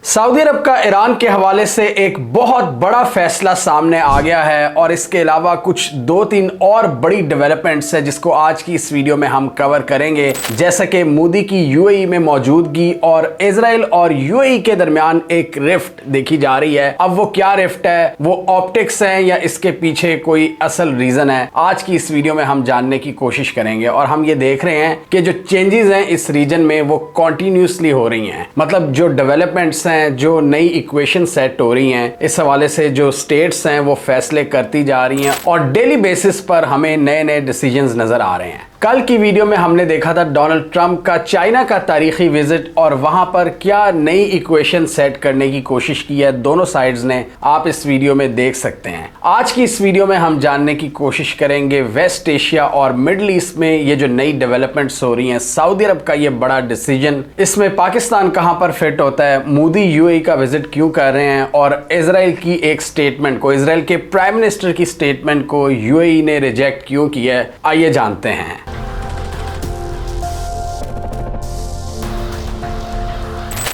Saudi अरब का Iran के हवाले से एक बहुत बड़ा फैसला सामने आ गया है और इसके अलावा कुछ दो तीन और बड़ी डेवलपमेंट्स है जिसको आज की इस वीडियो में हम कवर करेंगे। जैसा कि मोदी की यूएई में मौजूदगी और इजराइल और यूएई के दरमियान एक रिफ्ट देखी जा रही है। अब वो क्या रिफ्ट है, वो ऑप्टिक्स है या इसके पीछे कोई असल रीजन है, आज की इस वीडियो में हम जानने की कोशिश करेंगे। और हम ये देख रहे हैं कि जो चेंजेस हैं इस रीजन में वो कॉन्टिन्यूसली हो रही हैं, मतलब जो डेवलपमेंट्स हैं, जो नई इक्वेशन सेट हो रही हैं, इस हवाले से जो स्टेट्स हैं वो फैसले करती जा रही हैं और डेली बेसिस पर हमें नए नए डिसीजंस नजर आ रहे हैं। कल की वीडियो में हमने देखा था डोनाल्ड ट्रंप का चाइना का तारीखी विजिट और वहां पर क्या नई इक्वेशन सेट करने की कोशिश की है दोनों साइड्स ने, आप इस वीडियो में देख सकते हैं। आज की इस वीडियो में हम जानने की कोशिश करेंगे वेस्ट एशिया और मिडिल ईस्ट में ये जो नई डेवलपमेंट्स हो रही हैं, सऊदी अरब का ये बड़ा डिसीजन, इसमें पाकिस्तान कहां पर फिट होता है, मोदी यूएई का विजिट क्यों कर रहे हैं और इजराइल की एक स्टेटमेंट को, इजराइल के प्राइम मिनिस्टर की स्टेटमेंट को यूएई ने रिजेक्ट क्यों किया है, आइए जानते हैं।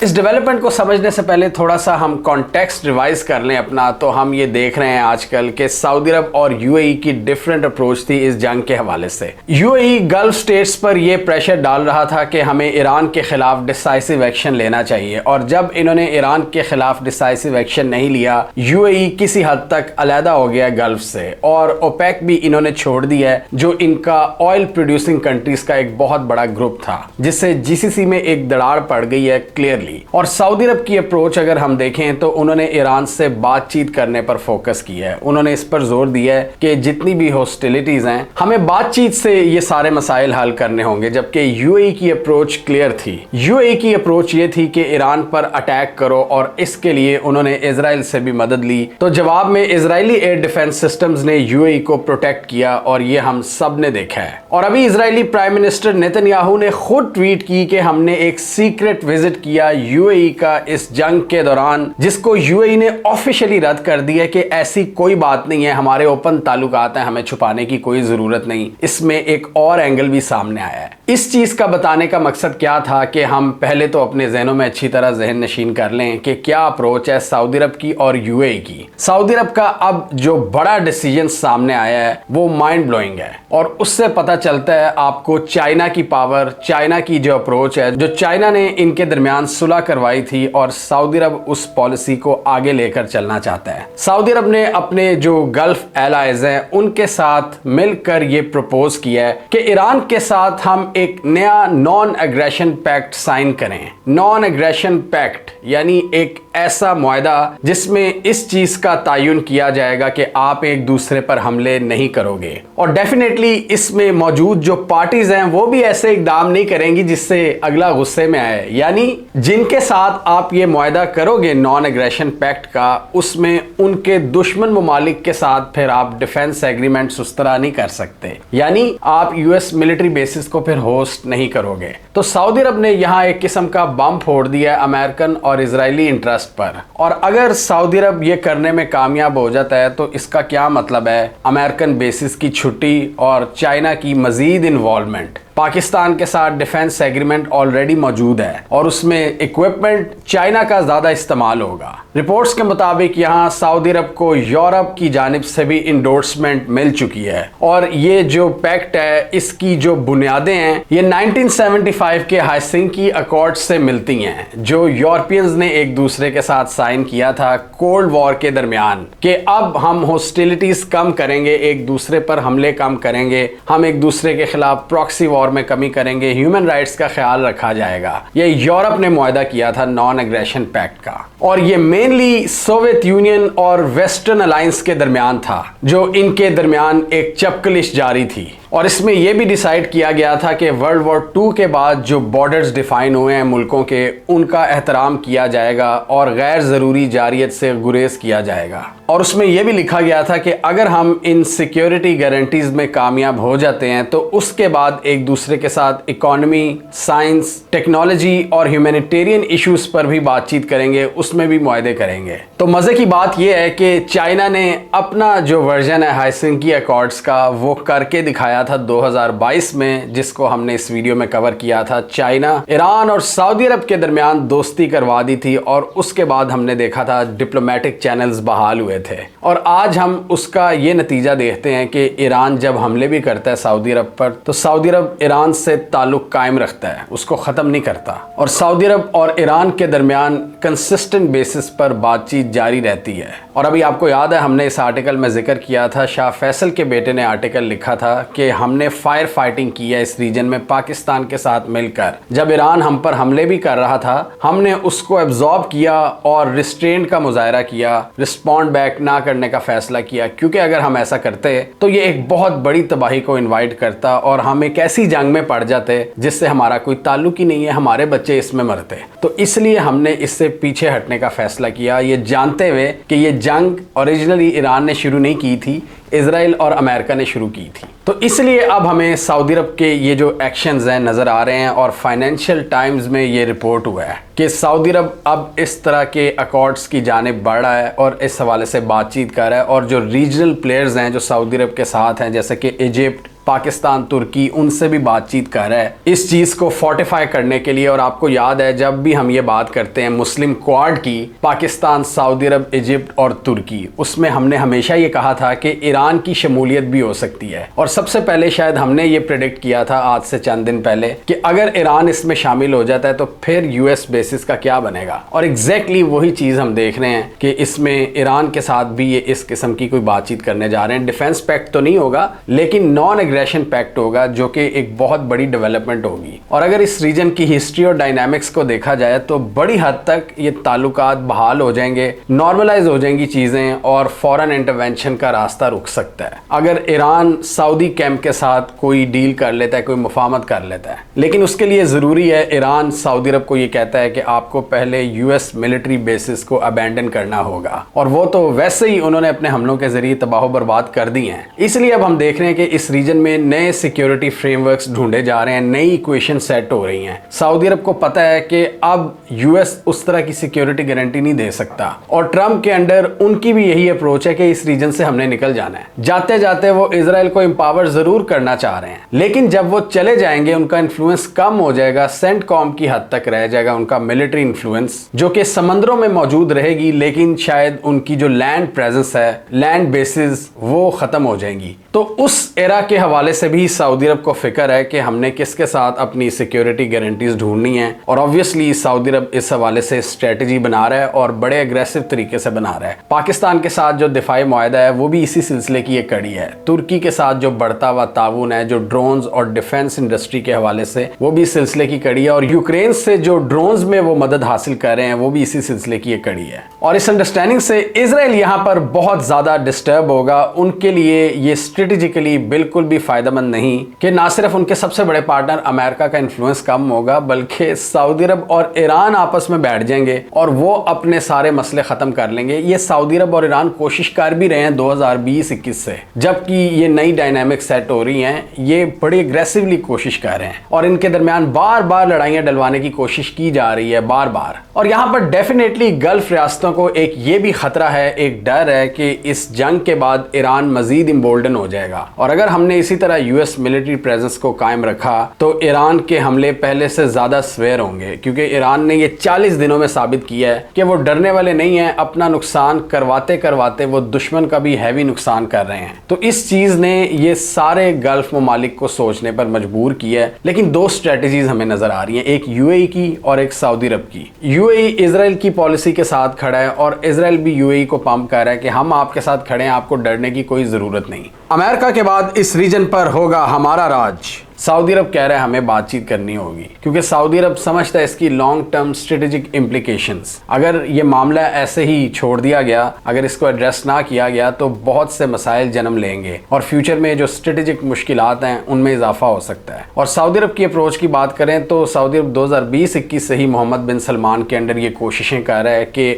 इस डेवलपमेंट को समझने से पहले थोड़ा सा हम कॉन्टेक्स्ट रिवाइज कर लें अपना। तो हम ये देख रहे हैं आजकल के सऊदी अरब और यूएई की डिफरेंट अप्रोच थी इस जंग के हवाले से। यूएई गल्फ स्टेट्स पर ये प्रेशर डाल रहा था कि हमें ईरान के खिलाफ डिसाइसिव एक्शन लेना चाहिए, और जब इन्होंने ईरान के खिलाफ डिसाइसिव एक्शन नहीं लिया, यूएई किसी हद तक अलहदा हो गया गल्फ से और ओपेक भी इन्होंने छोड़ दिया है, जो इनका ऑयल प्रोड्यूसिंग कंट्रीज का एक बहुत बड़ा ग्रुप था, जिससे जीसीसी में एक दरार पड़ गई है क्लियरली। और सऊदी अरब की अप्रोच अगर हम देखें तो उन्होंने ईरान से बातचीत करने पर फोकस किया है। उन्होंने इस पर जोर दिया है कि जितनी भी हॉस्टिलिटीज हैं हमें बातचीत से ये सारे मसाइल हल करने होंगे, जबकि यूएई की अप्रोच क्लियर थी। यूएई की अप्रोच ये थी कि ईरान पर अटैक करो और इसके लिए उन्होंने इजराइल से भी मदद ली। तो जवाब में इजरायली एयर डिफेंस सिस्टम्स ने यूएई को प्रोटेक्ट किया और ये हम सब ने देखा है। और अभी इजरायली प्राइम मिनिस्टर नेतन्याहू ने खुद ट्वीट की कि हमने एक सीक्रेट विजिट किया यूएई का इस जंग के दौरान, जिसको यूएई ने ऑफिशियली रद्द कर दिया कि ऐसी कोई बात नहीं है, हमारे ओपन ताल्लुकात हैं, हमें छुपाने की कोई जरूरत नहीं। इसमें एक और एंगल भी सामने आया है। इस चीज का बताने का मकसद क्या था कि हम पहले तो अपने जहनों में अच्छी तरह जहन नशीन कर लें कि क्या अप्रोच है सऊदी अरब की और यूएई की। सऊदी अरब का अब जो बड़ा डिसीजन सामने आया है वो माइंड ब्लोइंग है और उससे पता चलता है आपको चाइना की पावर, चाइना की जो अप्रोच है, जो चाइना ने इनके दरमियान सुलह करवाई थी और सऊदी अरब उस पॉलिसी को आगे लेकर चलना चाहता है। सऊदी अरब ने अपने जो गल्फ एलाइज हैं उनके साथ मिलकर ये प्रपोज किया है कि ईरान के साथ हम एक नया नॉन एग्रेशन पैक्ट साइन करें। नॉन एग्रेशन पैक्ट यानी एक ऐसा मुआहदा जिसमें इस चीज का तयन किया जाएगा कि आप एक दूसरे पर हमले नहीं करोगे, और डेफिनेटली इसमें मौजूद जो पार्टीज हैं वो भी ऐसे इकदाम नहीं करेंगी जिससे अगला गुस्से में आए। यानी जिनके साथ आप ये मुआहदा करोगे नॉन एग्रेशन पैक्ट का, उसमें उनके दुश्मन ममालिक के साथ फिर आप डिफेंस एग्रीमेंट्स उस तरह नहीं कर सकते, यानी आप यूएस मिलिट्री बेसिस को फिर होस्ट नहीं करोगे। तो सऊदी अरब ने यहाँ एक किस्म का बम फोड़ दिया अमेरिकन और इजरायली इंटरेस्ट पर। और अगर सऊदी अरब ये करने में कामयाब हो जाता है तो इसका क्या मतलब है, अमेरिकन बेसिस की छुट्टी और चाइना की मजीद इन्वॉल्वमेंट। पाकिस्तान के साथ डिफेंस एग्रीमेंट ऑलरेडी मौजूद है और उसमें इक्विपमेंट चाइना का ज्यादा इस्तेमाल होगा। रिपोर्ट्स के मुताबिक यहाँ सऊदी अरब को यूरोप की जानिब से भी इंडोर्समेंट मिल चुकी है और ये जो पैक्ट है इसकी जो बुनियादें हैं ये 1975 के हेलसिंकी अकॉर्ड से मिलती हैं, जो यूरोपियंस ने एक दूसरे के साथ साइन किया था कोल्ड वॉर के दरमियान, कि अब हम हॉस्टिलिटीज कम करेंगे, एक दूसरे पर हमले कम करेंगे, हम एक दूसरे के खिलाफ प्रॉक्सी वॉर में कमी करेंगे, ह्यूमन राइट्स का ख्याल रखा जाएगा। ये यूरोप ने मुआहदा किया था नॉन एग्रेशन पैक्ट का, और ये मेनली सोवियत यूनियन और वेस्टर्न अलायंस के दरमियान था, जो इनके दरमियान एक चपकलिश जारी थी। और इसमें यह भी डिसाइड किया गया था कि वर्ल्ड वॉर 2 के बाद जो बॉर्डर्स डिफाइन हुए हैं मुल्कों के, उनका एहतराम किया जाएगा और गैर ज़रूरी जारियत से गुरेज किया जाएगा। और उसमें यह भी लिखा गया था कि अगर हम इन सिक्योरिटी गारंटीज में कामयाब हो जाते हैं तो उसके बाद एक दूसरे के साथ इकोनॉमी, साइंस, टेक्नोलॉजी और ह्यूमैनिटेरियन इश्यूज पर भी बातचीत करेंगे, उसमें भी मुआहदे करेंगे। तो मज़े की बात यह है कि चाइना ने अपना जो वर्जन है हेलसिंकी अकॉर्ड्स का वो करके दिखाया आया था 2022 में, जिसको हमने इस वीडियो में कवर किया था। चाइना, ईरान और सऊदी अरब के दरमियान दोस्ती करवा दी थी और उसके बाद हमने देखा था डिप्लोमेटिक चैनल्स बहाल हुए थे। और आज हम उसका ये नतीजा देखते हैं कि ईरान जब हमले भी करता है सऊदी अरब पर, तो सऊदी अरब ईरान से ताल्लुक कायम रखता है, उसको ख़त्म नहीं करता। और सऊदी अरब और ईरान के दरमियान कंसिस्टेंट बेसिस पर बातचीत जारी रहती है। और अभी आपको याद है, हमने इस आर्टिकल में जिक्र किया था, शाह फैसल के बेटे ने आर्टिकल लिखा था कि हमने फायर फाइटिंग की है इस रीजन में पाकिस्तान के साथ मिलकर। जब ईरान हम पर हमले भी कर रहा था, हमने उसको एब्जॉर्ब किया और रिस्ट्रेंट का मुजाहरा किया, रिस्पॉन्ड बैक ना करने का फैसला किया, क्योंकि अगर हम ऐसा करते तो ये एक बहुत बड़ी तबाही को इन्वाइट करता और हम एक ऐसी जंग में पड़ जाते जिससे हमारा कोई ताल्लुक ही नहीं है, हमारे बच्चे इसमें मरते। तो इसलिए हमने इससे पीछे हटने का फैसला किया, ये जानते हुए कि ये जंग ओरिजिनली ईरान ने शुरू नहीं की थी, इजराइल और अमेरिका ने शुरू की थी। तो इसलिए अब हमें सऊदी अरब के ये जो एक्शंस हैं नज़र आ रहे हैं और फाइनेंशियल टाइम्स में ये रिपोर्ट हुआ है कि सऊदी अरब अब इस तरह के अकॉर्ड्स की जानिब बढ़ रहा है और इस हवाले से बातचीत कर रहा है। और जो रीजनल प्लेयर्स हैं जो सऊदी अरब के साथ हैं, जैसे कि इजिप्ट, पाकिस्तान, तुर्की, उनसे भी बातचीत कर रहा है इस चीज़ को फोर्टिफाई करने के लिए। और आपको याद है, जब भी हम ये बात करते हैं मुस्लिम क्वाड की, पाकिस्तान, सऊदी अरब, इजिप्ट और तुर्की, उसमें हमने हमेशा ये कहा था कि ईरान की शमूलियत भी हो सकती है। और सबसे पहले शायद हमने ये प्रेडिक्ट किया था आज से चंद दिन पहले कि अगर ईरान इसमें शामिल हो जाता है तो फिर यूएस बेसिस का क्या बनेगा। और एग्जैक्टली वही चीज़ हम देख रहे हैं कि इसमें ईरान के साथ भी ये इस किस्म की कोई बातचीत करने जा रहे हैं। डिफेंस पैक्ट तो नहीं होगा, लेकिन नॉन एग्रेशन पैक्ट होगा, जो कि एक बहुत बड़ी डेवलपमेंट होगी। और अगर इस रीजन की हिस्ट्री और डायनामिक्स को देखा जाए तो बड़ी हद तक ये ताल्लुकात बहाल हो जाएंगे, नॉर्मलाइज हो जाएंगी चीज़ें और फॉरेन इंटरवेंशन का रास्ता रुक सकता है अगर ईरान सऊदी कैंप के साथ कोई डील कर लेता है, कोई मुफाहमत कर लेता है। लेकिन उसके लिए ज़रूरी है, ईरान सऊदी अरब को ये कहता है कि आपको पहले यूएस मिलिट्री बेसिस को अबैंडन करना होगा, और वो तो वैसे ही उन्होंने अपने हमलों के जरिए तबाह बर्बाद कर दी हैं। इसलिए अब हम देख रहे हैं कि इस रीजन में नए सिक्योरिटी फ्रेमवर्क्स ढूंढे जा रहे हैं, नई इक्वेशन सेट हो रही हैं। सऊदी अरब को पता है कि अब यूएस उस तरह की सिक्योरिटी गारंटी नहीं दे सकता, और ट्रंप के अंडर उनकी भी यही अप्रोच है कि इस रीजन से हमने निकल जाना है। जाते जाते वो इजराइल को एम्पावर जरूर करना चाह रहे हैं, लेकिन जब वो चले जाएंगे उनका इन्फ्लुएंस कम हो जाएगा, सेंटकॉम की हद तक रह जाएगा उनका मिलिट्री इन्फ्लुएंस, जो कि समंदरों में मौजूद रहेगी, लेकिन शायद उनकी जो लैंड प्रेजेंस है, लैंड बेसिस, वो खत्म हो जाएंगी। तो उस एरा के हवाले से भी सऊदी अरब को फिक्र है कि हमने किसके साथ अपनी सिक्योरिटी गारंटीज ढूंढनी है। और ऑब्वियसली सऊदी अरब इस हवाले से स्ट्रेटजी बना रहा है और बड़े अग्रेसिव तरीके से बना रहा है। पाकिस्तान के साथ जो दिफाई मुआहदा है वो भी इसी सिलसिले की एक कड़ी है। तुर्की के साथ जो बढ़ता हुआ ताउन है, जो ड्रोन्स और डिफेंस इंडस्ट्री के हवाले से, वो भी इस सिलसिले की कड़ी है। और यूक्रेन से जो ड्रोन्स में वो मदद हासिल कर रहे हैं वो भी इसी सिलसिले की एक कड़ी है। और इस अंडरस्टैंडिंग से इजराइल यहाँ पर बहुत ज्यादा डिस्टर्ब होगा। उनके लिए ये स्ट्रेटेजिकली बिल्कुल भी फायदेमंद नहीं कि ना सिर्फ उनके सबसे बड़े पार्टनर अमेरिका का इन्फ्लुएंस कम होगा, बल्कि सऊदी अरब और ईरान आपस में बैठ जाएंगे और वो अपने सारे मसले खत्म कर लेंगे। ये सऊदी अरब और ईरान कोशिश कर भी रहे हैं 2020-21 से, जबकि ये नई डायनामिक सेट हो रही हैं, ये बड़ी अग्रेसिवली कोशिश कर रहे हैं और इनके दरमियान बार बार लड़ाइयां डलवाने की कोशिश की जा रही है, बार बार। और यहाँ पर डेफिनेटली गल्फ रियासतों को एक ये भी खतरा है, एक डर है कि इस जंग के बाद ईरान मजीद इम्बोल्डन हो जाएगा। और अगर हमने इसी तरह यूएस मिलिट्री प्रेजेंस को कायम रखा तो ईरान के हमले पहले से ज्यादा स्वेर होंगे, क्योंकि ईरान ने ये 40 दिनों में साबित किया है कि वो डरने वाले नहीं है। अपना नुकसान करवाते करवाते वो दुश्मन का भी हैवी नुकसान कर रहे हैं। तो इस चीज ने ये सारे गल्फ ममालिक को सोचने पर मजबूर किया है। लेकिन दो स्ट्रेटजीज हमें नजर आ रही हैं, एक यूएई की और एक सऊदी अरब की। यूएई इजराइल की पॉलिसी के साथ खड़ा है और इजराइल भी यूएई को पंप कर रहा है कि हम आपके साथ खड़े हैं, आपको डरने की कोई जरूरत नहीं। अमेरिका के बाद इस रीजन पर होगा हमारा राज। सऊदी अरब कह रहा है हमें बातचीत करनी होगी, क्योंकि सऊदी अरब समझता है इसकी लॉन्ग टर्म स्ट्रेटेजिक इम्प्लीकेशंस। अगर ये मामला ऐसे ही छोड़ दिया गया, अगर इसको एड्रेस ना किया गया तो बहुत से मसाइल जन्म लेंगे और फ्यूचर में जो स्ट्रेटेजिक मुश्किलात हैं उनमें इजाफा हो सकता है। और सऊदी अरब की अप्रोच की बात करें तो सऊदी अरब 2020-21 से ही मोहम्मद बिन सलमान के अंडर ये कोशिशें कर रहा है कि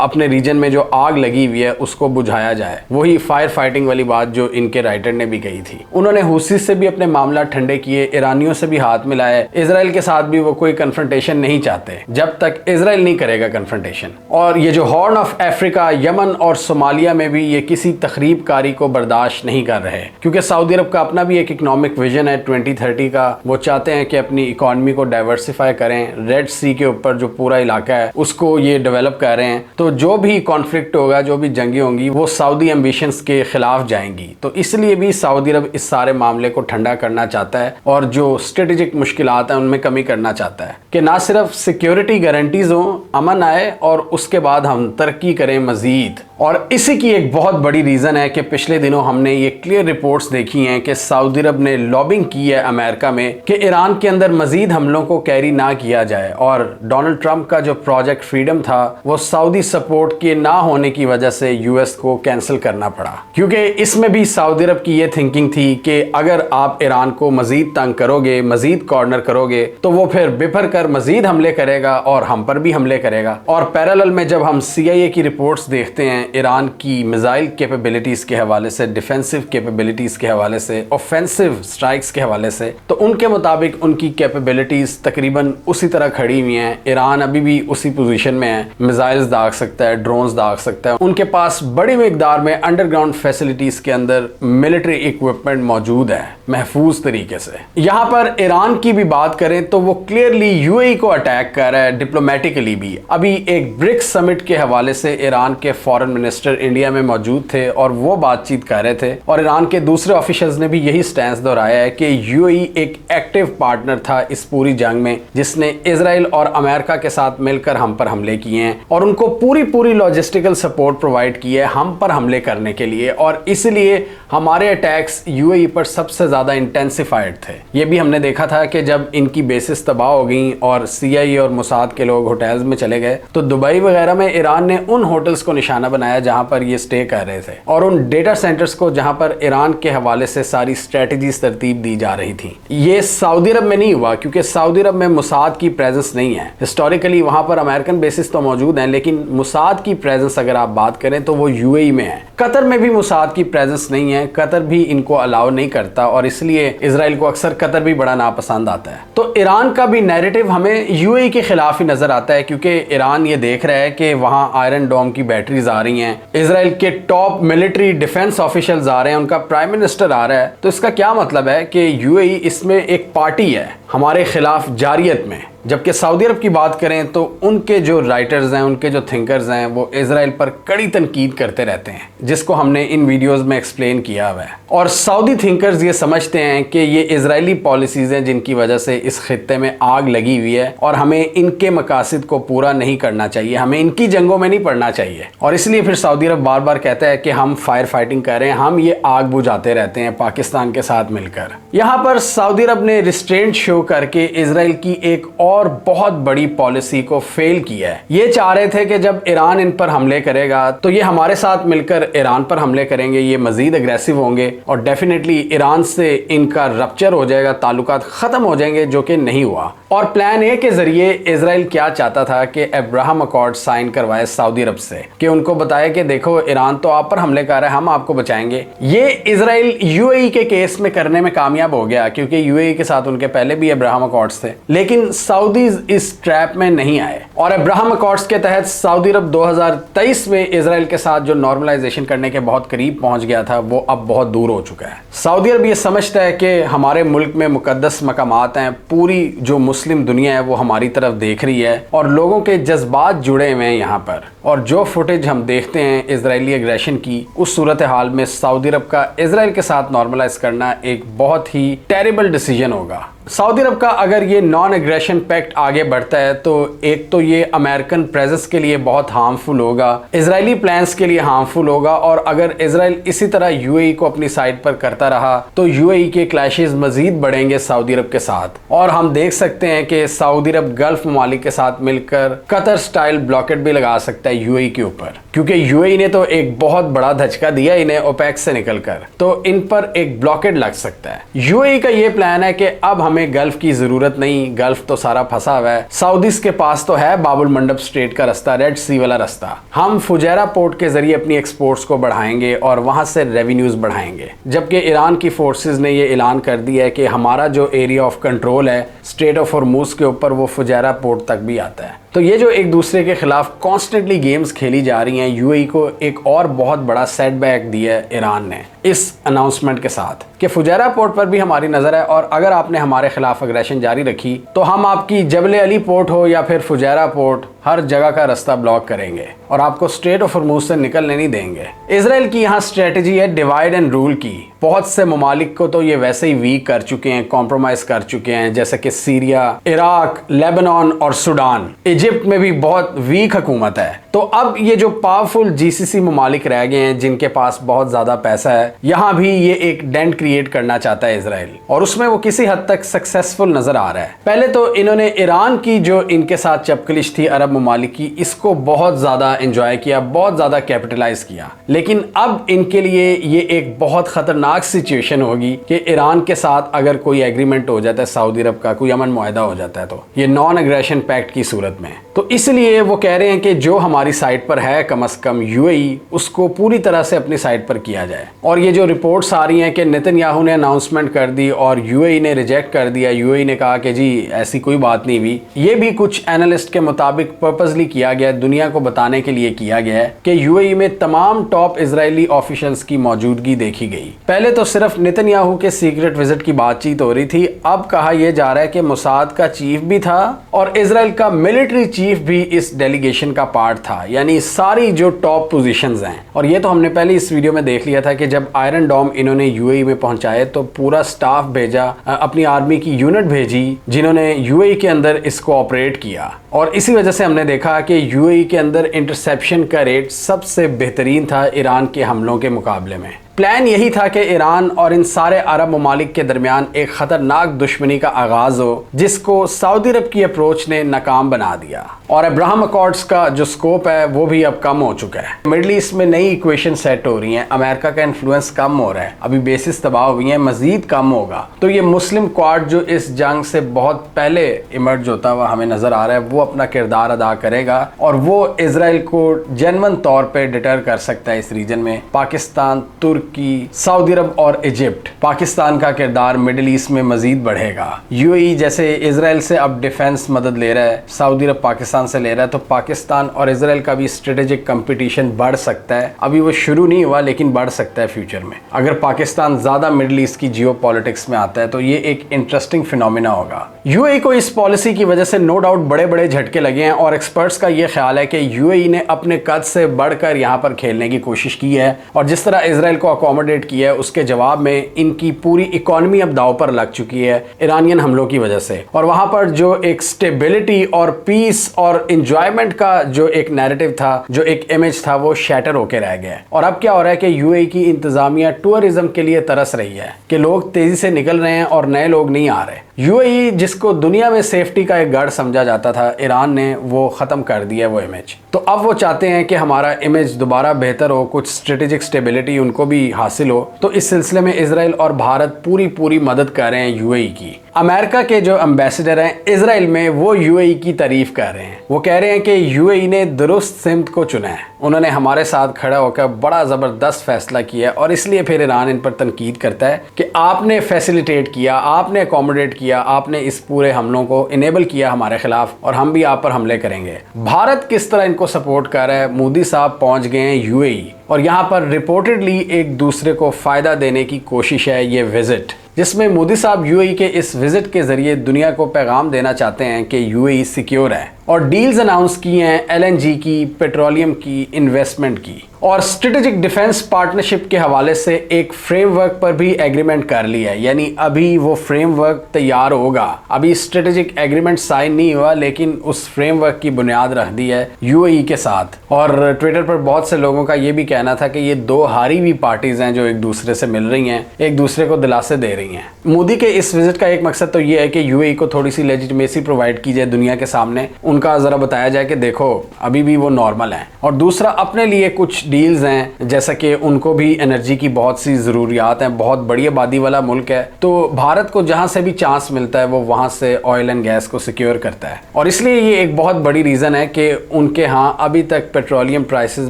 अपने रीजन में जो आग लगी हुई है उसको बुझाया जाए। वही फायर फाइटिंग वाली बात जो इनके राइटर ने भी कही थी। उन्होंने हुसी से भी अपने मामला ठंडे किए, ईरानियों से भी हाथ मिलाए, इजराइल के साथ भी वो कोई कन्फ्रंटेशन नहीं चाहते जब तक इजराइल नहीं करेगा कन्फ्रंटेशन। और ये जो हॉर्न ऑफ अफ्रीका, यमन और सोमालिया में भी ये किसी तखरीबकारी को बर्दाश्त नहीं कर रहे, क्योंकि सऊदी अरब का अपना भी एक इकोनॉमिक विजन है 2030 का। वो चाहते हैं कि अपनी इकोनॉमी को डाइवर्सिफाई करें, रेड सी के ऊपर जो पूरा इलाका है उसको ये डेवलप कर रहे हैं। तो जो भी कॉन्फ्लिक्ट होगा, जो भी जंगी होंगी, वो सऊदी एम्बिशंस के खिलाफ जाएंगी। तो इसलिए भी सऊदी अरब इस सारे मामले को ठंडा करना चाहता है और जो स्ट्रेटेजिक मुश्किलात हैं उनमें कमी करना चाहता है कि ना सिर्फ सिक्योरिटी गारंटीज हो, अमन आए और उसके बाद हम तरक्की करें मजीद। और इसी की एक बहुत बड़ी रीज़न है कि पिछले दिनों हमने ये क्लियर रिपोर्ट्स देखी हैं कि सऊदी अरब ने लॉबिंग की है अमेरिका में कि ईरान के अंदर मजीद हमलों को कैरी ना किया जाए। और डोनाल्ड ट्रंप का जो प्रोजेक्ट फ्रीडम था वो सऊदी सपोर्ट के ना होने की वजह से यूएस को कैंसिल करना पड़ा, क्योंकि इसमें भी सऊदी अरब की ये थिंकिंग थी कि अगर आप ईरान को मजीद तंग करोगे, मजीद कॉर्नर करोगे, तो वो फिर बिफर कर मजीद हमले करेगा और हम पर भी हमले करेगा। और पैरेलल में जब हम CIA की रिपोर्ट्स देखते हैं ईरान की मिसाइल कैपेबिलिटीज के हवाले से, डिफेंसिव कैपेबिलिटीज के हवाले से, ऑफेंसिव स्ट्राइक्स के हवाले से, तो उनके मुताबिक उनकी कैपेबिलिटीज तकरीबन उसी तरह खड़ी हुई हैं। ईरान अभी भी उसी पोजीशन में है, मिसाइल्स दाग सकता है, ड्रोन्स दाग सकता है। उनके पास बड़ी मिकदार में अंडरग्राउंड फैसिलिटीज के अंदर मिलिट्री इक्विपमेंट मौजूद है महफूज तरीके से। यहाँ पर ईरान की भी बात करें तो वो क्लियरली UAE को अटैक कर रहा है डिप्लोमेटिकली भी। अभी एक ब्रिक्स समिट के हवाले से ईरान के फॉरेन मिनिस्टर इंडिया में मौजूद थे और वो बातचीत कर रहे थे और ईरान के दूसरे ऑफिशियल्स ने भी यही स्टैंस दोहराया है कि UAE एक एक्टिव पार्टनर था इस पूरी जंग में, जिसने इजराइल और अमेरिका के साथ मिलकर हम पर हमले किए हैं और उनको पूरी लॉजिस्टिकल सपोर्ट प्रोवाइड की है हम पर हमले करने के लिए। और इसलिए हमारे अटैक्स UAE पर सबसे ज्यादा इंटेंसिफाइड थे। ये भी हमने देखा था कि जब इनकी बेसिस तबाह हो गई और CIA और मोसाद के लोग होटल्स में चले गए तो दुबई वगैरह में ईरान ने उन होटल्स को निशाना बनाया जहां पर ये स्टे कर रहे थे और उन डेटा सेंटर्स को जहां पर ईरान के हवाले से सारी स्ट्रेटजीज तरतीब दी जा रही थी। ये सऊदी अरब में नहीं हुआ क्योंकि सऊदी अरब में मोसाद की प्रेजेंस नहीं है। हिस्टोरिकली वहां पर अमेरिकन बेसिस तो मौजूद हैं, लेकिन मोसाद की प्रेजेंस अगर आप बात करें तो वो UAE में है। कतर में भी मोसाद की प्रेजेंस नहीं है, कतर भी इनको अलाउ नहीं करता और इसलिए इजराइल को अक्सर कतर भी बड़ा नापसंद आता है। तो ईरान का भी नैरेटिव हमें UAE के खिलाफ ही नजर आता है, क्योंकि ईरान ये देख रहा है कि वहां आयरन डोम की बैटरीज आ रही हैं, इजराइल के टॉप मिलिट्री डिफेंस ऑफिशियल्स आ रहे हैं, उनका प्राइम मिनिस्टर आ रहा है। तो इसका क्या मतलब है कि UAE इसमें एक पार्टी है हमारे खिलाफ जारियत में। जबकि सऊदी अरब की बात करें तो उनके जो राइटर्स हैं, उनके जो थिंकर्स हैं, वो इजराइल पर कड़ी तनकीद करते रहते हैं, जिसको हमने इन वीडियोस में एक्सप्लेन किया हुआ है। और सऊदी थिंकर्स ये समझते हैं कि ये इजरायली पॉलिसीज हैं जिनकी वजह से इस खित्ते में आग लगी हुई है और हमें इनके मकासद को पूरा नहीं करना चाहिए, हमें इनकी जंगों में नहीं पड़ना चाहिए। और इसलिए फिर सऊदी अरब बार बार कहता है कि हम फायर फाइटिंग कर रहे हैं, हम ये आग बुझाते रहते हैं पाकिस्तान के साथ मिलकर। यहाँ पर सऊदी अरब ने रिस्ट्रेंट शो करके इजराइल की एक और बहुत बड़ी पॉलिसी को फेल किया है। ये चाह रहे थे कि जब ईरान इन पर हमले करेगा तो ये हमारे साथ मिलकर ईरान पर हमले करेंगे, ये मजीद अग्रेसिव होंगे और डेफिनेटली ईरान से इनका रप्चर हो जाएगा, ताल्लुकात खत्म हो जाएंगे, जो कि नहीं हुआ। और प्लान ए के जरिए इजराइल क्या चाहता था कि अब्राहम अकॉर्ड साइन करवाए सऊदी अरब से, कि उनको बताया कि देखो ईरान तो आप पर हमले कर रहा है, हम आपको बचाएंगे। ये इजराइल UAE के केस में करने में कामयाब हो गया, क्योंकि UAE के साथ उनके पहले भी अब्राहम अकॉर्ड्स थे, लेकिन सऊदीज इस ट्रैप में नहीं आए। और अब्राहम अकॉर्ड्स के तहत सऊदी अरब 2023 में इजराइल के साथ जो नॉर्मलाइजेशन करने के बहुत करीब पहुंच गया था, वो अब बहुत दूर हो चुका है। सऊदी अरब ये समझता है कि हमारे मुल्क में मुकद्दस मकामात हैं, पूरी जो मुस्लिम दुनिया है वो हमारी तरफ देख रही है और लोगों के जज्बात जुड़े हुए हैं यहाँ पर। और जो फुटेज हम देखते हैं इजरायली एग्रेशन की, उस सूरत हाल में सऊदी अरब का इजराइल के साथ नॉर्मलाइज करना एक बहुत ही टेरिबल डिसीजन होगा। सऊदी अरब का अगर ये नॉन एग्रेशन पैक्ट आगे बढ़ता है तो एक तो ये अमेरिकन प्रेजेंस के लिए बहुत हार्मफुल होगा, इजरायली प्लान्स के लिए हार्मफुल होगा, और अगर इजराइल इसी तरह UAE को अपनी साइड पर करता रहा तो UAE के क्लैशेस मजीद बढ़ेंगे सऊदी अरब के साथ। और हम देख सकते हैं कि सऊदी अरब गल्फ ममालिक के साथ मिलकर कतर स्टाइल ब्लॉकेट भी लगा सकता है UAE के ऊपर, क्योंकि UAE ने तो एक बहुत बड़ा धचका दिया इन्हें ओपेक से निकलकर, तो इन पर एक ब्लॉकेट लग सकता है। UAE का ये प्लान है कि अब हमें हमें गल्फ की जरूरत नहीं, गल्फ तो सारा फंसा हुआ है। सऊदीज के पास तो है बाबुल मंडब स्ट्रेट का रास्ता, रेड सी वाला रास्ता। हम फुजैरा पोर्ट के जरिए अपनी एक्सपोर्ट्स को बढ़ाएंगे और वहां से रेवेन्यूज बढ़ाएंगे। जबकि ईरान की फोर्सेस ने यह ऐलान कर दिया है कि हमारा जो एरिया ऑफ कंट्रोल है स्ट्रेट ऑफ हॉर्मुज के ऊपर, वो फुजैरा पोर्ट तक भी आता है। तो ये जो एक दूसरे के खिलाफ कॉन्स्टेंटली गेम्स खेली जा रही हैं, यूएई को एक और बहुत बड़ा सेटबैक दिया है ईरान ने इस अनाउंसमेंट के साथ कि फुजैरा पोर्ट पर भी हमारी नजर है, और अगर आपने हमारे खिलाफ अग्रेशन जारी रखी तो हम आपकी जबल अली पोर्ट हो या फिर फुजैरा पोर्ट, हर जगह का रास्ता ब्लॉक करेंगे और आपको स्ट्रेट ऑफ हॉर्मुज से निकलने नहीं देंगे। इजराइल की यहाँ स्ट्रेटजी है डिवाइड एंड रूल की। बहुत से ममालिक को तो ये वैसे ही वीक कर चुके हैं, कॉम्प्रोमाइज कर चुके हैं, जैसे कि सीरिया, इराक, लेबनान और सूडान। इजिप्ट में भी बहुत वीक हुकूमत है। तो अब ये जो पावरफुल जीसीसी ममालिक रह गए हैं जिनके पास बहुत ज्यादा पैसा है, यहाँ भी ये एक डेंट क्रिएट करना चाहता है इजराइल, और उसमें वो किसी हद तक सक्सेसफुल नजर आ रहा है। पहले तो इन्होंने ईरान की जो इनके साथ चपकलिश थी अरब ममालिक की, इसको बहुत ज्यादा एंजॉय किया, बहुत ज्यादा कैपिटलाइज किया। लेकिन अब इनके लिए ये एक बहुत खतरनाक सिचुएशन होगी कि ईरान के साथ अगर कोई एग्रीमेंट हो जाता है, सऊदी अरब का कोई अमन मुआहदा हो जाता है, तो ये नॉन एग्रेशन पैक्ट की सूरत में। तो इसलिए वो कह रहे हैं कि जो हमारी साइड पर है कम से कम यूएई, उसको पूरी तरह से अपनी साइड पर किया जाए। और ये जो रिपोर्ट्स आ रही हैं कि नेतन्याहू ने अनाउंसमेंट कर दी और यूएई ने रिजेक्ट कर दिया, यूएई ने कहा कि जी ऐसी कोई बात नहीं हुई, ये भी कुछ एनालिस्ट के मुताबिक पर्पसली किया गया, दुनिया को बताने के लिए किया गया है कि यूएई में तमाम टॉप इजरायली ऑफिशियल्स की मौजूदगी देखी गई। पहले तो सिर्फ नेतन्याहू के सीक्रेट विजिट की बातचीत हो रही थी, अब कहा यह जा रहा है कि मोसाद का चीफ भी था और इजराइल का मिलिट्री चीफ भी इस डेलीगेशन का पार्ट था, यानी सारी जो टॉप पोजीशंस हैं। और ये तो हमने पहले इस वीडियो में देख लिया था कि जब आयरन डोम इन्होंने यूएई में पहुंचाए तो पूरा स्टाफ भेजा, अपनी आर्मी की यूनिट भेजी जिन्होंने यूएई के अंदर इसको ऑपरेट किया। और इसी वजह से हमने देखा कि यूएई के अंदर इंटरसेप्शन का रेट सबसे बेहतरीन था ईरान के हमलों के मुकाबले में। प्लान यही था कि ईरान और इन सारे अरब ममालिक के दरमियान एक खतरनाक दुश्मनी का आगाज हो, जिसको सऊदी अरब की अप्रोच ने नाकाम बना दिया। और अब्राहम अकॉर्ड्स का जो स्कोप है वो भी अब कम हो चुका है। मिडल ईस्ट में नई इक्वेशन सेट हो रही हैं, अमेरिका का इन्फ्लुएंस कम हो रहा है, अभी बेसिस तबाह हुई है, मजीद कम होगा। तो ये मुस्लिम क्वाड जो इस जंग से बहुत पहले इमर्ज होता हुआ हमें नजर आ रहा है, वो अपना किरदार अदा करेगा और वो इजराइल को जेन्युइन तौर पर डिटर कर सकता है इस रीजन में। पाकिस्तान, तुर्की, सऊदी अरब और इजिप्ट, पाकिस्तान का किरदार मिडिल ईस्ट में मजीद बढ़ेगा। यूएई जैसे इजराइल से अब डिफेंस मदद ले रहा है, सऊदी अरब पाकिस्तान से ले रहा है, तो पाकिस्तान और इजराइल का भी स्ट्रेटेजिक कंपटीशन बढ़ सकता है। अभी वो शुरू नहीं हुआ लेकिन बढ़ सकता है फ्यूचर में। अगर पाकिस्तान ज्यादा मिडिल ईस्ट की जियो पॉलिटिक्स में आता है तो ये एक इंटरेस्टिंग फिनोमिना होगा। यूएई को इस पॉलिसी की वजह से नो डाउट बड़े बड़े झटके लगे हैं और एक्सपर्ट्स का ये ख्याल है कि यूएई ने अपने कद से बढ़कर यहाँ पर खेलने की कोशिश की है और जिस तरह इजराइल को अकोमोडेट किया है उसके जवाब में इनकी पूरी इकोनॉमी अब दांव पर लग चुकी है ईरानियन हमलों की वजह से। और वहां पर जो एक स्टेबिलिटी और पीस और इंजॉयमेंट का जो एक नैरेटिव था, जो एक इमेज था, वो शैटर होकर रह गया है। और अब क्या हो रहा है कि यूएई की इंतजामिया टूरिज्म के लिए तरस रही है कि लोग तेजी से निकल रहे हैं और नए लोग नहीं आ रहे। यूएई जिसको दुनिया में सेफ्टी का एक गढ़ समझा जाता था, ईरान ने वो खत्म कर दिया वो इमेज। तो अब वो चाहते हैं कि हमारा इमेज दोबारा बेहतर हो, कुछ स्ट्रेटेजिक स्टेबिलिटी उनको भी हासिल हो। तो इस सिलसिले में इजराइल और भारत पूरी मदद कर रहे हैं यूएई की। अमेरिका के जो एम्बेसडर हैं इजराइल में, वो यूएई की तारीफ कर रहे हैं। वो कह रहे हैं कि यूएई ने दुरुस्त सिमत को चुना है, उन्होंने हमारे साथ खड़ा होकर बड़ा ज़बरदस्त फैसला किया और इसलिए फिर ईरान इन पर तनकीद करता है कि आपने फैसिलिटेट किया, आपने अकोमोडेट किया, आपने इस पूरे हमलों को इनेबल किया हमारे खिलाफ और हम भी आप पर हमले करेंगे। भारत किस तरह इनको सपोर्ट कर रहा है, मोदी साहब पहुंच गए हैं यूएई और यहाँ पर रिपोर्टेडली एक दूसरे को फ़ायदा देने की कोशिश है ये विजिट, जिसमें मोदी साहब यूएई के इस विजिट के जरिए दुनिया को पैगाम देना चाहते हैं कि यूएई सिक्योर है। और डील्स अनाउंस की हैं एलएनजी की, पेट्रोलियम की, इन्वेस्टमेंट की और स्ट्रेटेजिक डिफेंस पार्टनरशिप के हवाले से एक फ्रेमवर्क पर भी एग्रीमेंट कर लिया है। यानी अभी वो फ्रेमवर्क तैयार होगा, अभी स्ट्रेटेजिक एग्रीमेंट साइन नहीं हुआ लेकिन उस फ्रेमवर्क की बुनियाद रख दी है यूएई के साथ। और ट्विटर पर बहुत से लोगों का ये भी कहना था कि ये दो हारी हुई पार्टीज हैं जो एक दूसरे से मिल रही हैं, एक दूसरे को दिलासे दे रही हैं। मोदी के इस विजिट का एक मकसद तो ये है कि यूएई को थोड़ी सी लेजिटिमेसी प्रोवाइड की जाए दुनिया के सामने, उनका ज़रा बताया जाए कि देखो अभी भी वो नॉर्मल हैं। और दूसरा, अपने लिए कुछ डील्स हैं, जैसा कि उनको भी एनर्जी की बहुत सी ज़रूरियात हैं, बहुत बड़ी आबादी वाला मुल्क है, तो भारत को जहाँ से भी चांस मिलता है वो वहाँ से ऑयल एंड गैस को सिक्योर करता है। और इसलिए ये एक बहुत बड़ी रीज़न है कि उनके यहाँ अभी तक पेट्रोलियम प्राइसेस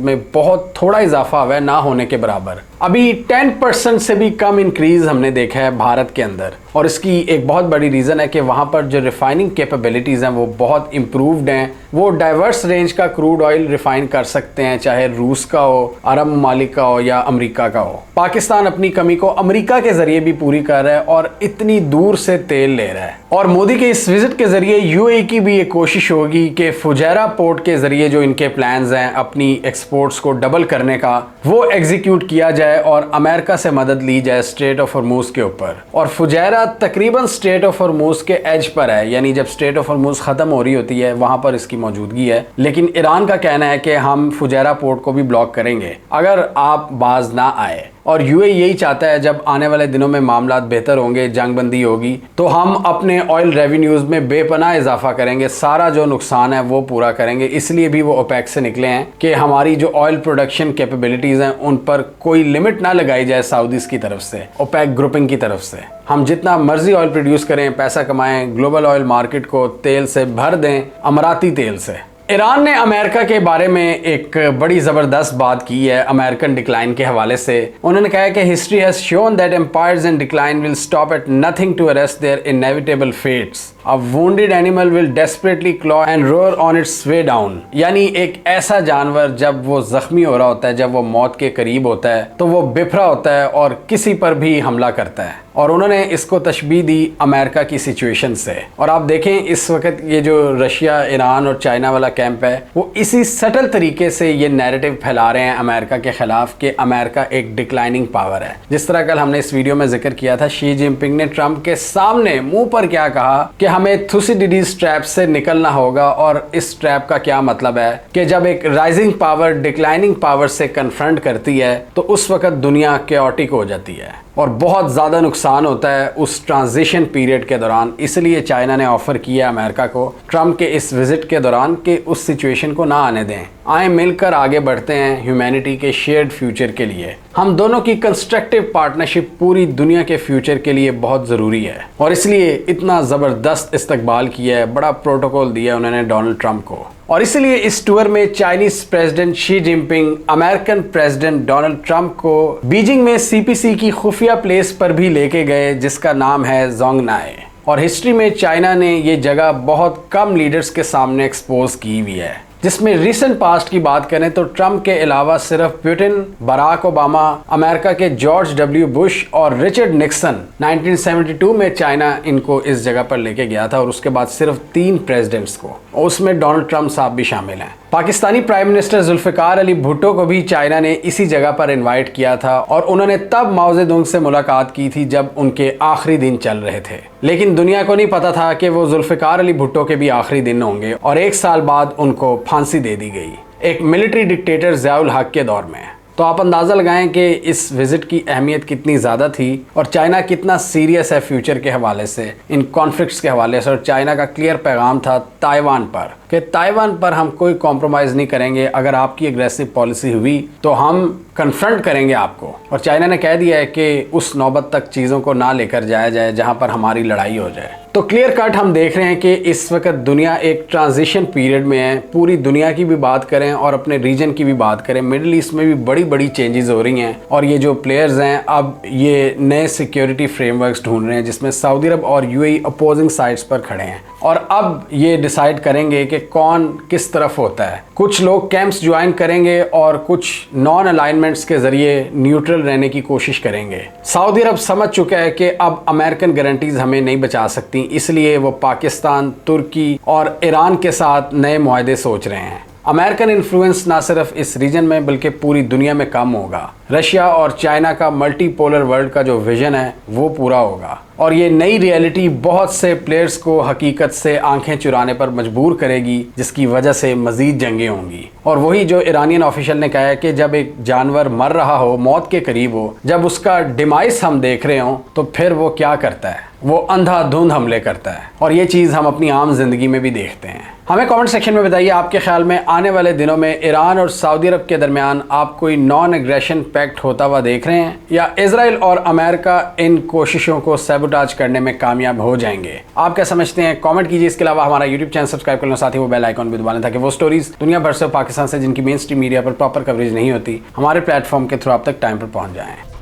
में बहुत थोड़ा इजाफा हुआ है, ना होने के बराबर। अभी 10% से भी कम इंक्रीज हमने देखा है भारत के अंदर, और इसकी एक बहुत बड़ी रीज़न है कि वहाँ पर जो रिफाइनिंग कैपेबिलिटीज़ हैं वो बहुत इम्प्रूव्ड हैं। वो डाइवर्स रेंज का क्रूड ऑयल रिफाइन कर सकते हैं, चाहे रूस का हो, अरब ममालिक का हो या अमेरिका का हो। पाकिस्तान अपनी कमी को अमेरिका के जरिए भी पूरी कर रहा है और इतनी दूर से तेल ले रहा है। और मोदी के इस विजिट के जरिए यूएई की भी एक कोशिश होगी कि फुजैरा पोर्ट के जरिए जो इनके प्लान्स हैं अपनी एक्सपोर्ट्स को डबल करने का, वो एग्जीक्यूट किया जाए और अमेरिका से मदद ली जाए स्ट्रेट ऑफ हॉर्मूज के ऊपर। और फुजैरा तकरीबन स्ट्रेट ऑफ हॉर्मूज के एज पर है, यानी जब स्ट्रेट ऑफ हॉर्मूज खत्म हो रही होती है वहां पर इसकी मौजूदगी है। लेकिन ईरान का कहना है कि हम फुजैरा पोर्ट को भी ब्लॉक करेंगे अगर आप बाज ना आए। और यूएई यही चाहता है जब आने वाले दिनों में मामलात बेहतर होंगे, जंगबंदी होगी, तो हम अपने ऑयल रेवेन्यूज़ में बेपनाह इजाफा करेंगे, सारा जो नुकसान है वो पूरा करेंगे। इसलिए भी वो ओपेक से निकले हैं कि हमारी जो ऑयल प्रोडक्शन कैपेबिलिटीज़ हैं उन पर कोई लिमिट ना लगाई जाए सऊदीज की तरफ से, ओपेक ग्रुपिंग की तरफ से। हम जितना मर्जी ऑयल प्रोड्यूस करें, पैसा कमाएं, ग्लोबल ऑयल मार्केट को तेल से भर दें, अमराती तेल से। ईरान ने अमेरिका के बारे में एक बड़ी ज़बरदस्त बात की है अमेरिकन डिक्लाइन के हवाले से। उन्होंने कहा है कि history has shown that empires in decline will stop at nothing to arrest their inevitable fates. A wounded animal will desperately claw and roar on its way down. यानी एक ऐसा जानवर जब वो जख्मी हो रहा होता है, जब वो मौत के करीब होता है, तो वो बिफरा होता है और किसी पर भी हमला करता है। और उन्होंने इसको तशबीह दी अमेरिका की सिचुएशन से। और आप देखें इस वक्त ये जो रशिया, ईरान और चाइना वाला कैंप है, वो इसी सटल तरीके से ये नैरेटिव फैला रहे हैं अमेरिका के खिलाफ कि अमेरिका एक डिक्लाइनिंग पावर है। जिस तरह कल हमने इस वीडियो में जिक्र किया था, शी जिनपिंग ने ट्रंप के सामने मुंह पर क्या कहा कि हमें थुसिडिडीज ट्रैप से निकलना होगा। और इस ट्रैप का क्या मतलब है कि जब एक राइजिंग पावर डिक्लाइनिंग पावर से कन्फ्रंट करती है तो उस वक्त दुनिया कैओटिक हो जाती है और बहुत ज़्यादा नुकसान होता है उस ट्रांजिशन पीरियड के दौरान। इसलिए चाइना ने ऑफ़र किया अमेरिका को ट्रंप के इस विज़िट के दौरान कि उस सिचुएशन को ना आने दें, आए मिलकर आगे बढ़ते हैं ह्यूमैनिटी के शेयर्ड फ्यूचर के लिए। हम दोनों की कंस्ट्रक्टिव पार्टनरशिप पूरी दुनिया के फ्यूचर के लिए बहुत ज़रूरी है। और इसलिए इतना ज़बरदस्त इस्तकबाल किया है, बड़ा प्रोटोकॉल दिया उन्होंने डोनाल्ड ट्रंप को। और इसलिए इस टूर में Chinese president Xi Jinping American president Donald Trump को बीजिंग में सीपीसी की खुफिया प्लेस पर भी लेके गए, जिसका नाम है जोंगनाई। और हिस्ट्री में चाइना ने ये जगह बहुत कम लीडर्स के सामने एक्सपोज की हुई है। जिसमें रिसेंट पास्ट की बात करें तो ट्रंप के अलावा सिर्फ पुतिन, बराक ओबामा, अमेरिका के जॉर्ज डब्ल्यू बुश और रिचर्ड निक्सन 1972 में चाइना इनको इस जगह पर लेके गया था। और उसके बाद सिर्फ 3 प्रेसिडेंट्स को, उसमें डोनाल्ड ट्रंप साहब भी शामिल हैं। पाकिस्तानी प्राइम मिनिस्टर जुल्फिकार अली भुट्टो को भी चाइना ने इसी जगह पर इनवाइट किया था और उन्होंने तब माओ जेडुंग से मुलाकात की थी जब उनके आखिरी दिन चल रहे थे। लेकिन दुनिया को नहीं पता था कि वो जुल्फिकार अली भुट्टो के भी आखिरी दिन होंगे और 1 साल बाद उनको फांसी दे दी गई, एक मिलिट्री डिक्टेटर ज़ियाउल हक के दौर में। तो आप अंदाज़ा लगाएं कि इस विज़िट की अहमियत कितनी ज़्यादा थी और चाइना कितना सीरियस है फ्यूचर के हवाले से, इन कॉन्फ्लिक्ट्स के हवाले से। और चाइना का क्लियर पैगाम था ताइवान पर कि ताइवान पर हम कोई कॉम्प्रोमाइज़ नहीं करेंगे, अगर आपकी एग्रेसिव पॉलिसी हुई तो हम कन्फ्रंट करेंगे आपको। और चाइना ने कह दिया है कि उस नौबत तक चीज़ों को ना लेकर जाया जाए जहाँ पर हमारी लड़ाई हो जाए। तो क्लियर कट हम देख रहे हैं कि इस वक्त दुनिया एक ट्रांजिशन पीरियड में है। पूरी दुनिया की भी बात करें और अपने रीजन की भी बात करें, मिडिल ईस्ट में भी बड़ी बड़ी चेंजेस हो रही हैं। और ये जो प्लेयर्स हैं अब ये नए सिक्योरिटी फ्रेमवर्क्स ढूंढ रहे हैं जिसमें सऊदी अरब और यूएई अपोजिंग साइड्स पर खड़े हैं और अब ये डिसाइड करेंगे कि कौन किस तरफ होता है। कुछ लोग कैंप्स ज्वाइन करेंगे और कुछ नॉन अलाइनमेंट्स के जरिए न्यूट्रल रहने की कोशिश करेंगे। सऊदी अरब समझ चुका है कि अब अमेरिकन गारंटीज हमें नहीं बचा सकती, इसलिए वो पाकिस्तान, तुर्की और ईरान के साथ नए मुआहदे सोच रहे हैं। अमेरिकन इन्फ्लुएंस ना सिर्फ इस रीजन में बल्कि पूरी दुनिया में कम होगा। रशिया और चाइना का मल्टीपोलर वर्ल्ड का जो विजन है वो पूरा होगा। और ये नई रियलिटी बहुत से प्लेयर्स को हकीकत से आंखें चुराने पर मजबूर करेगी, जिसकी वजह से मजीद जंगें होंगी। और वही जो ईरानियन ऑफिशियल ने कहा है कि जब एक जानवर मर रहा हो, मौत के करीब हो, जब उसका डिमाइस हम देख रहे हो, तो फिर वो क्या करता है? वो अंधाधुंध हमले करता है। और ये चीज़ हम अपनी आम जिंदगी में भी देखते हैं। हमें कमेंट सेक्शन में बताइए, आपके ख्याल में आने वाले दिनों में ईरान और सऊदी अरब के दरमियान आप कोई नॉन एग्रेशन पैक्ट होता हुआ देख रहे हैं, या इजराइल और अमेरिका इन कोशिशों को सैबोटाज करने में कामयाब हो जाएंगे? आप क्या समझते हैं? कमेंट कीजिए। इसके अलावा हमारा यूट्यूब चैनल सब्सक्राइब कर लो, साथ ही वो बेल आइकॉन भी दबा लें, ताकि वो स्टोरीज दुनिया भर से, पाकिस्तान से, जिनकी मेन स्ट्रीम मीडिया पर प्रॉपर कवरेज नहीं होती, हमारे प्लेटफॉर्म के थ्रू आप तक टाइम पर पहुंच जाएं।